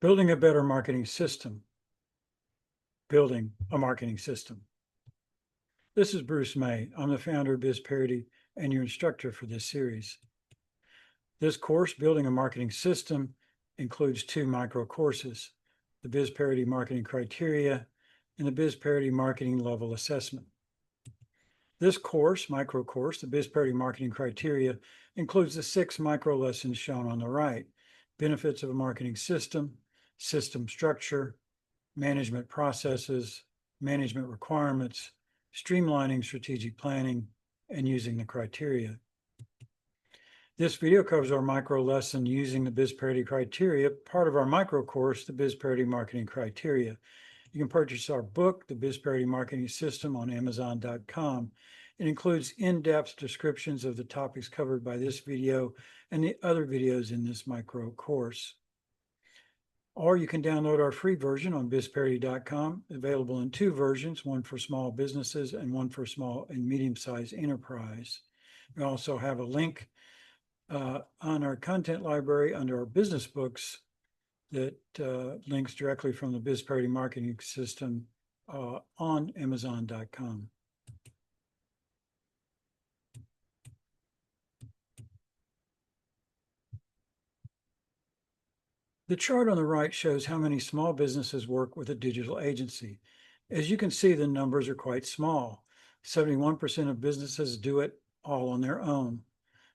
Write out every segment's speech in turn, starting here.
Building a better marketing system. Building a marketing system. This is Bruce May. I'm the founder of Bizperity and your instructor for this series. This course, Building a Marketing System, includes two micro courses, the Bizperity Marketing Criteria and the Bizperity Marketing Level Assessment. This course, micro course, the Bizperity Marketing Criteria, includes the 6 micro lessons shown on the right: benefits of a marketing system, system structure, management processes, management requirements, streamlining strategic planning, and using the criteria. This video covers our micro lesson using the Bizperity criteria, part of our micro course, the Bizperity Marketing Criteria. You can purchase our book, The Bizperity Marketing System, on Amazon.com. It includes in-depth descriptions of the topics covered by this video and the other videos in this micro course. Or you can download our free version on Bizperity.com, available in 2 versions, one for small businesses and one for small and medium-sized enterprise. We also have a link on our content library under our business books that links directly from the Bizperity Marketing System on Amazon.com. The chart on the right shows how many small businesses work with a digital agency. As you can see, the numbers are quite small. 71% of businesses do it all on their own.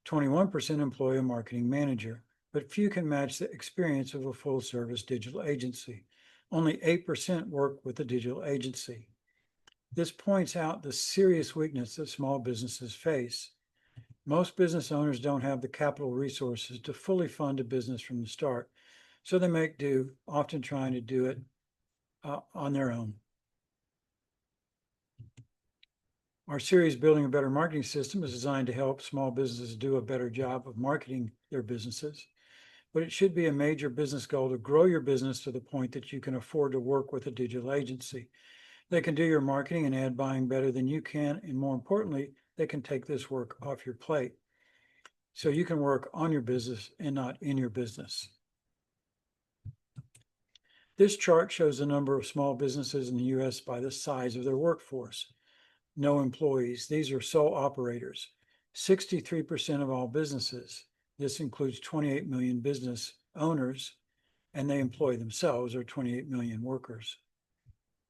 21% employ a marketing manager, but few can match the experience of a full-service digital agency. Only 8% work with a digital agency. This points out the serious weakness that small businesses face. Most business owners don't have the capital resources to fully fund a business from the start, so they make do, often trying to do it on their own. Our series, Building a Better Marketing System, is designed to help small businesses do a better job of marketing their businesses. But it should be a major business goal to grow your business to the point that you can afford to work with a digital agency. They can do your marketing and ad buying better than you can, and more importantly, they can take this work off your plate. So you can work on your business and not in your business. This chart shows the number of small businesses in the U.S. by the size of their workforce. No employees. These are sole operators. 63% of all businesses. This includes 28 million business owners, and they employ themselves, or 28 million workers.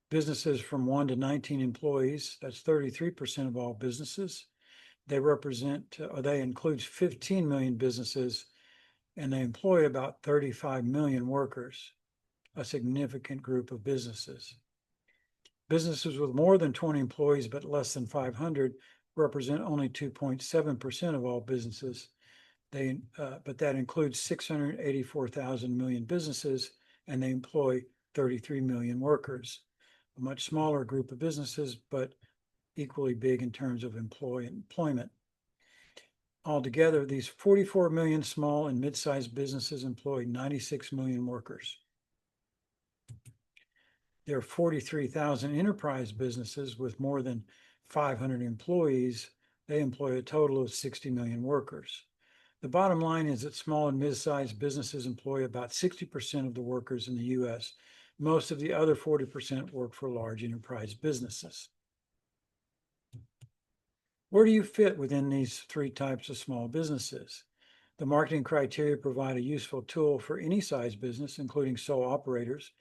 Businesses from 1 to 19 employees, that's 33% of all businesses. They include 15 million businesses, and they employ about 35 million workers, a significant group of businesses. Businesses with more than 20 employees but less than 500 represent only 2.7% of all businesses. But that includes 684,000 million businesses, and they employ 33 million workers. A much smaller group of businesses, but equally big in terms of employment. Altogether, these 44 million small and mid-sized businesses employ 96 million workers. There are 43,000 enterprise businesses with more than 500 employees. They employ a total of 60 million workers. The bottom line is that small and mid-sized businesses employ about 60% of the workers in the U.S. Most of the other 40% work for large enterprise businesses. Where do you fit within these 3 types of small businesses? The marketing criteria provide a useful tool for any size business, including sole operators.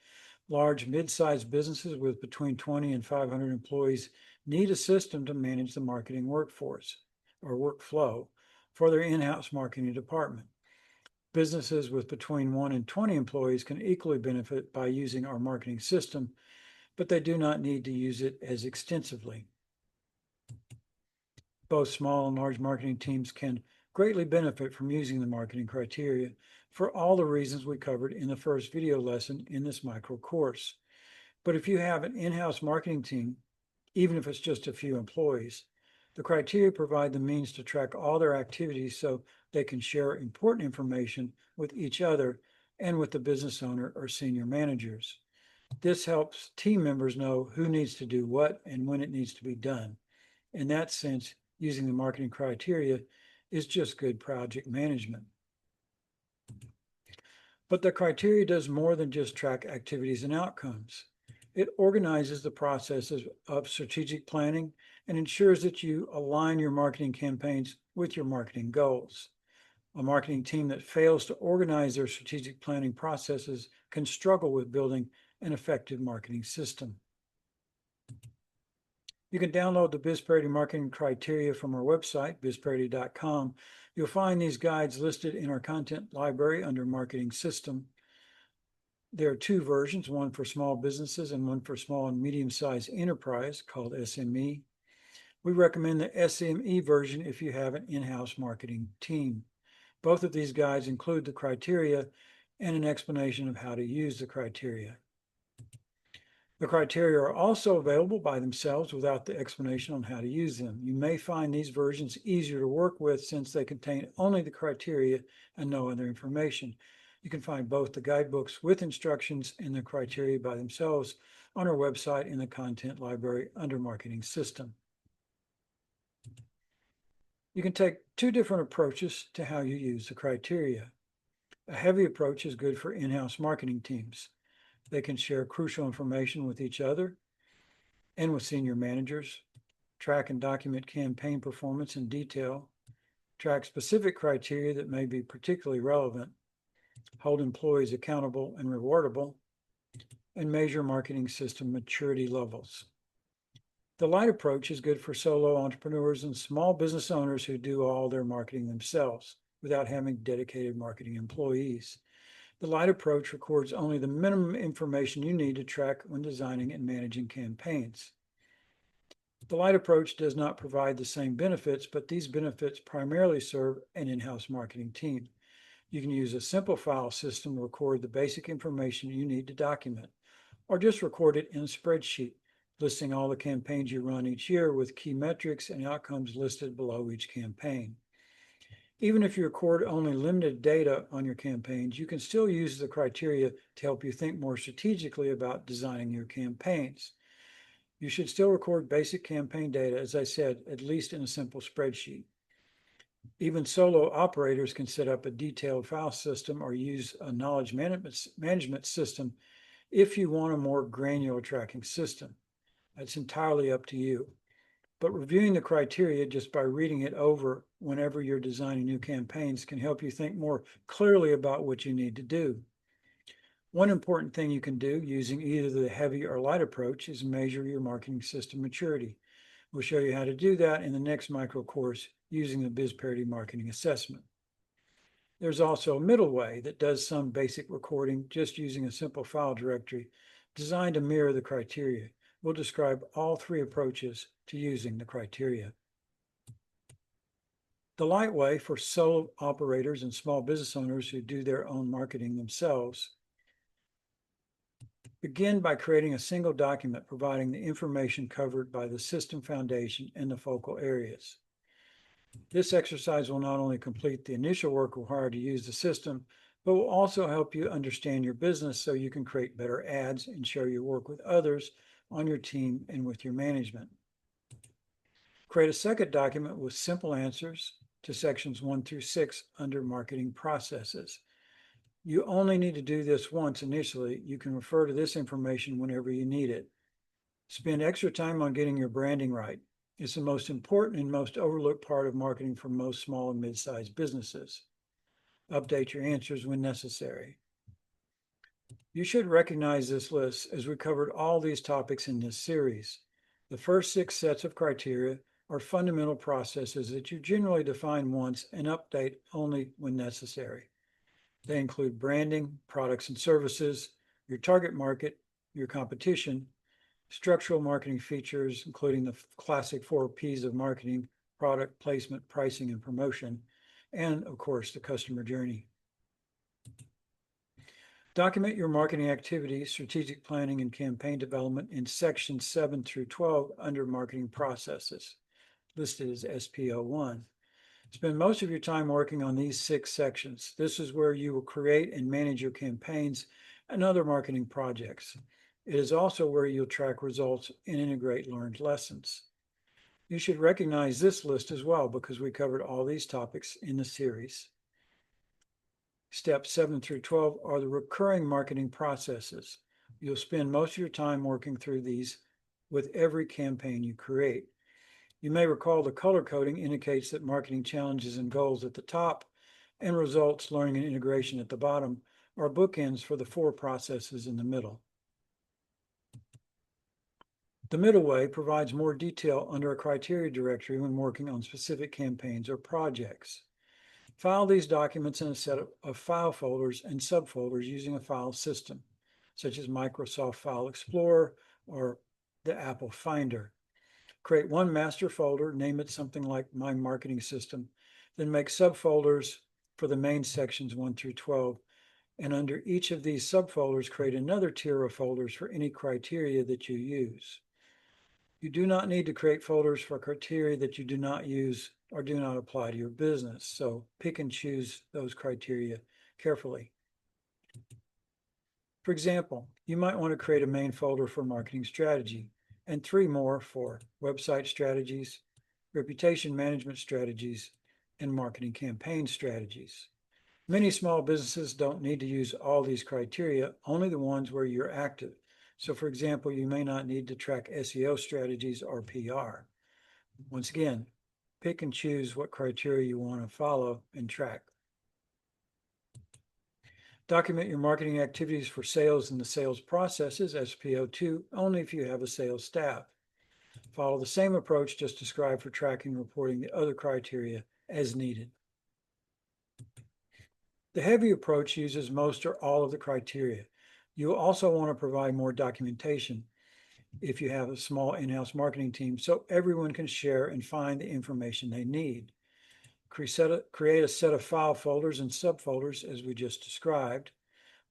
Large, mid-sized businesses with between 20 and 500 employees need a system to manage the marketing workforce or workflow for their in-house marketing department. Businesses with between 1 and 20 employees can equally benefit by using our marketing system, but they do not need to use it as extensively. Both small and large marketing teams can greatly benefit from using the marketing criteria for all the reasons we covered in the first video lesson in this micro course. But if you have an in-house marketing team, even if it's just a few employees, the criteria provide the means to track all their activities so they can share important information with each other and with the business owner or senior managers. This helps team members know who needs to do what and when it needs to be done. In that sense, using the marketing criteria is just good project management. But the criteria does more than just track activities and outcomes. It organizes the processes of strategic planning and ensures that you align your marketing campaigns with your marketing goals. A marketing team that fails to organize their strategic planning processes can struggle with building an effective marketing system. You can download the Bizperity marketing criteria from our website, bizperity.com. You'll find these guides listed in our content library under Marketing System. There are two versions, one for small businesses and one for small and medium-sized enterprise called SME. We recommend the SME version if you have an in-house marketing team. Both of these guides include the criteria and an explanation of how to use the criteria. The criteria are also available by themselves without the explanation on how to use them. You may find these versions easier to work with since they contain only the criteria and no other information. You can find both the guidebooks with instructions and the criteria by themselves on our website in the content library under Marketing System. You can take two different approaches to how you use the criteria. A heavy approach is good for in-house marketing teams. They can share crucial information with each other and with senior managers, track and document campaign performance in detail, track specific criteria that may be particularly relevant, hold employees accountable and rewardable, and measure marketing system maturity levels. The light approach is good for solo entrepreneurs and small business owners who do all their marketing themselves without having dedicated marketing employees. The light approach records only the minimum information you need to track when designing and managing campaigns. The light approach does not provide the same benefits, but these benefits primarily serve an in-house marketing team. You can use a simple file system to record the basic information you need to document, or just record it in a spreadsheet, listing all the campaigns you run each year with key metrics and outcomes listed below each campaign. Even if you record only limited data on your campaigns, you can still use the criteria to help you think more strategically about designing your campaigns. You should still record basic campaign data, as I said, at least in a simple spreadsheet. Even solo operators can set up a detailed file system or use a knowledge management system if you want a more granular tracking system. That's entirely up to you. But reviewing the criteria just by reading it over whenever you're designing new campaigns can help you think more clearly about what you need to do. One important thing you can do using either the heavy or light approach is measure your marketing system maturity. We'll show you how to do that in the next micro course using the Bizperity Marketing Assessment. There's also a middle way that does some basic recording just using a simple file directory designed to mirror the criteria. We'll describe all three approaches to using the criteria. The light way for solo operators and small business owners who do their own marketing themselves. Begin by creating a single document providing the information covered by the system foundation and the focal areas. This exercise will not only complete the initial work required to use the system, but will also help you understand your business so you can create better ads and share your work with others on your team and with your management. Create a second document with simple answers to sections 1 through 6 under Marketing Processes. You only need to do this once initially. You can refer to this information whenever you need it. Spend extra time on getting your branding right. It's the most important and most overlooked part of marketing for most small and mid-sized businesses. Update your answers when necessary. You should recognize this list as we covered all these topics in this series. The first 6 sets of criteria are fundamental processes that you generally define once and update only when necessary. They include branding, products and services, your target market, your competition, structural marketing features, including the classic 4 Ps of marketing: product, placement, pricing, and promotion, and of course, the customer journey. Document your marketing activities, strategic planning, and campaign development in sections 7 through 12 under Marketing Processes, listed as SPO1. Spend most of your time working on these 6 sections. This is where you will create and manage your campaigns and other marketing projects. It is also where you'll track results and integrate learned lessons. You should recognize this list as well because we covered all these topics in the series. Steps 7 through 12 are the recurring marketing processes. You'll spend most of your time working through these with every campaign you create. You may recall the color coding indicates that marketing challenges and goals at the top and results, learning, and integration at the bottom are bookends for the 4 processes in the middle. The middle way provides more detail under a criteria directory when working on specific campaigns or projects. File these documents in a set of file folders and subfolders using a file system, such as Microsoft File Explorer or the Apple Finder. Create one master folder, name it something like My Marketing System, then make subfolders for the main sections 1 through 12. And under each of these subfolders, create another tier of folders for any criteria that you use. You do not need to create folders for criteria that you do not use or do not apply to your business. So pick and choose those criteria carefully. For example, you might want to create a main folder for marketing strategy and 3 more for website strategies, reputation management strategies, and marketing campaign strategies. Many small businesses don't need to use all these criteria, only the ones where you're active. So for example, you may not need to track SEO strategies or PR. Once again, pick and choose what criteria you want to follow and track. Document your marketing activities for sales and the sales processes, SPO2, only if you have a sales staff. Follow the same approach just described for tracking and reporting the other criteria as needed. The heavy approach uses most or all of the criteria. You also want to provide more documentation if you have a small in-house marketing team so everyone can share and find the information they need. Create a set of file folders and subfolders as we just described.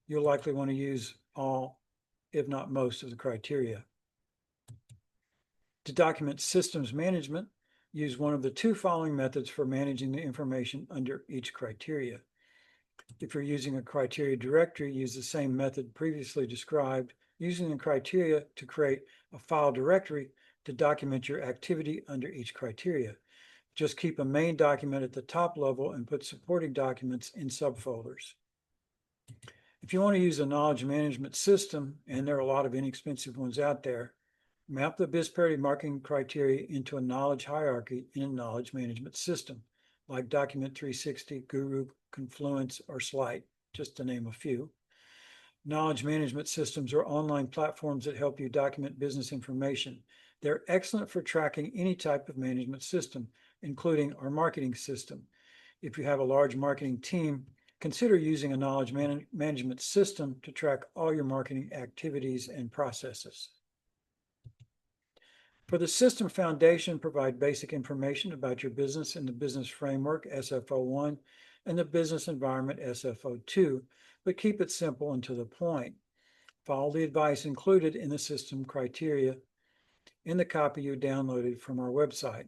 You'll likely want to use all, if not most, of the criteria. To document systems management, use one of the 2 following methods for managing the information under each criteria. If you're using a criteria directory, use the same method previously described, using the criteria to create a file directory to document your activity under each criteria. Just keep a main document at the top level and put supporting documents in subfolders. If you want to use a knowledge management system, and there are a lot of inexpensive ones out there, map the Bizperity marketing criteria into a knowledge hierarchy in a knowledge management system, like Document 360, Guru, Confluence, or Slide, just to name a few. Knowledge management systems are online platforms that help you document business information. They're excellent for tracking any type of management system, including our marketing system. If you have a large marketing team, consider using a knowledge management system to track all your marketing activities and processes. For the system foundation, provide basic information about your business in the business framework, SFO1, and the business environment, SFO2, but keep it simple and to the point. Follow the advice included in the system criteria in the copy you downloaded from our website.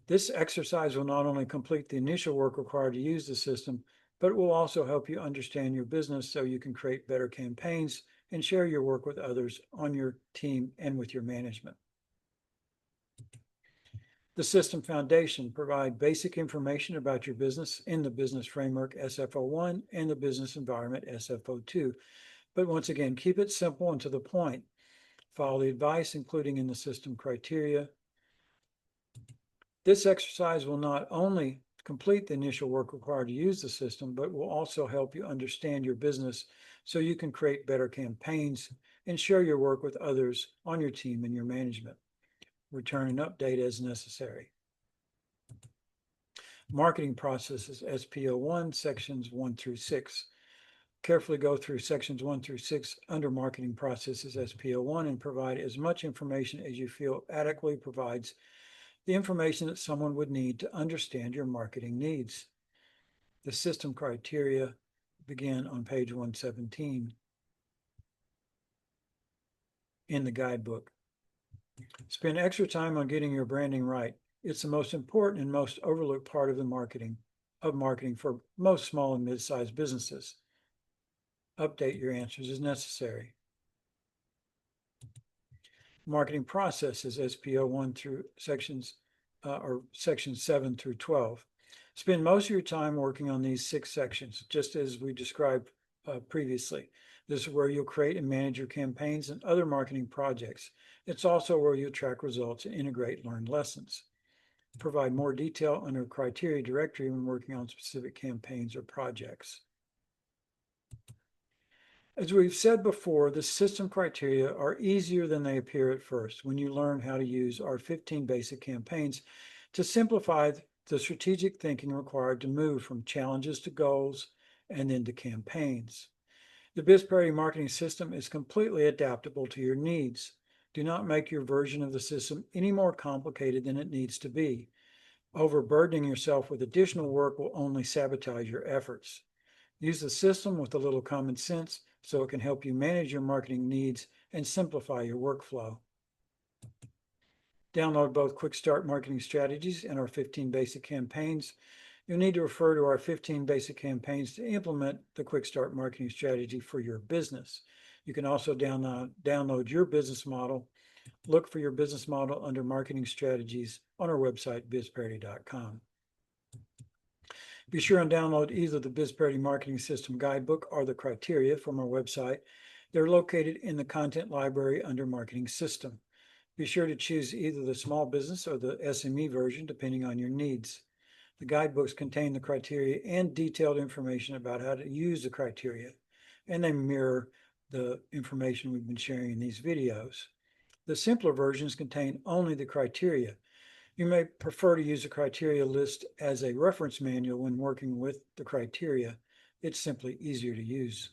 This exercise will not only complete the initial work required to use the system, but it will also help you understand your business so you can create better campaigns and share your work with others on your team and with your management. The system foundation provide basic information about your business in the business framework SFO1 and the business environment SFO2. But once again, keep it simple and to the point. Follow the advice, including in the system criteria. This exercise will not only complete the initial work required to use the system, but will also help you understand your business so you can create better campaigns and share your work with others on your team and your management. Return and update as necessary. Marketing processes, SPO1, sections 1 through 6. Carefully go through sections 1 through 6 under marketing processes, SPO1, and provide as much information as you feel adequately provides the information that someone would need to understand your marketing needs. The system criteria begin on page 117 in the guidebook. Spend extra time on getting your branding right. It's the most important and most overlooked part of marketing for most small and mid-sized businesses. Update your answers as necessary. Marketing processes, SPO1 through sections 7 through 12. Spend most of your time working on these 6 sections, just as we described previously. This is where you'll create and manage your campaigns and other marketing projects. It's also where you'll track results and integrate learned lessons. Provide more detail under criteria directory when working on specific campaigns or projects. As we've said before, the system criteria are easier than they appear at first when you learn how to use our 15 basic campaigns to simplify the strategic thinking required to move from challenges to goals and then to campaigns. The Bizperity Marketing System is completely adaptable to your needs. Do not make your version of the system any more complicated than it needs to be. Overburdening yourself with additional work will only sabotage your efforts. Use the system with a little common sense so it can help you manage your marketing needs and simplify your workflow. Download both Quick Start Marketing Strategies and our 15 basic campaigns. You'll need to refer to our 15 basic campaigns to implement the Quick Start Marketing Strategy for your business. You can also download your business model. Look for your business model under Marketing Strategies on our website, bizperity.com. Be sure and download either the Bizperity Marketing System Guidebook or the criteria from our website. They're located in the content library under Marketing System. Be sure to choose either the small business or the SME version, depending on your needs. The guidebooks contain the criteria and detailed information about how to use the criteria, and they mirror the information we've been sharing in these videos. The simpler versions contain only the criteria. You may prefer to use the criteria list as a reference manual when working with the criteria. It's simply easier to use.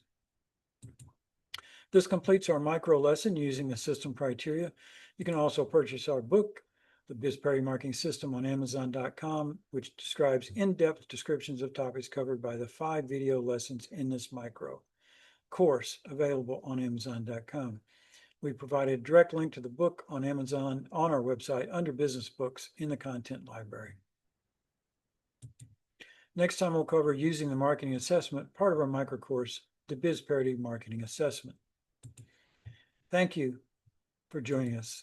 This completes our micro lesson using the system criteria. You can also purchase our book, The Bizperity Marketing System, on Amazon.com, which describes in-depth descriptions of topics covered by the 5 video lessons in this micro course available on Amazon.com. We provided a direct link to the book on Amazon on our website under Business Books in the content library. Next time we'll cover using the marketing assessment, part of our micro course, the Bizperity Marketing Assessment. Thank you for joining us.